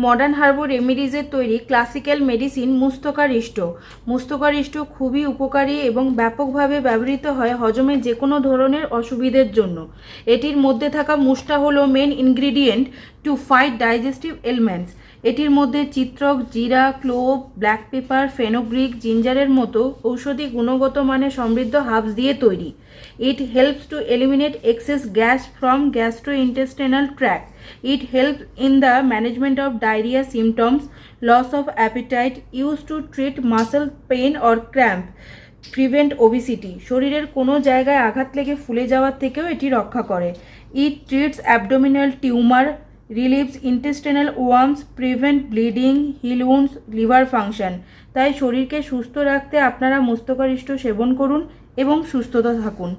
Modern herbal রেমেডিজের তৈরি classical medicine মুস্তকারিষ্ট। মুস্তকারিষ্ট খুবই উপকারী এবং ব্যাপকভাবে ব্যবহৃত হয় হজমের যে কোনো ধরনের অসুবিধের জন্য। এটির মধ্যে থাকা মুসটা হলো main ingredient to fight digestive elements. এটির মধ্যে চিত্রক, জিরা, ক্লোভ, ব্ল্যাক পেপার, ফেনোগ্রিক, জিঞ্জারের মতো ঔষধি গুণগত মানে সমৃদ্ধ হার্বস দিয়ে তৈরি। It helps to eliminate excess gas from gastrointestinal tract. It helps in the management of diarrhea symptoms, loss of appetite, used to treat muscle pain or cramp, prevent obesity. শরীরের কোনো জায়গায় আঘাত লেগে ফুলে যাওয়ার থেকেও এটি রক্ষা করে। It treats abdominal tumor, relieves intestinal worms, prevent bleeding, heal wounds, liver function. তাই শরীরকে সুস্থ রাখতে আপনারা মুস্তকারিষ্ট সেবন করুন এবং সুস্থতা থাকুন।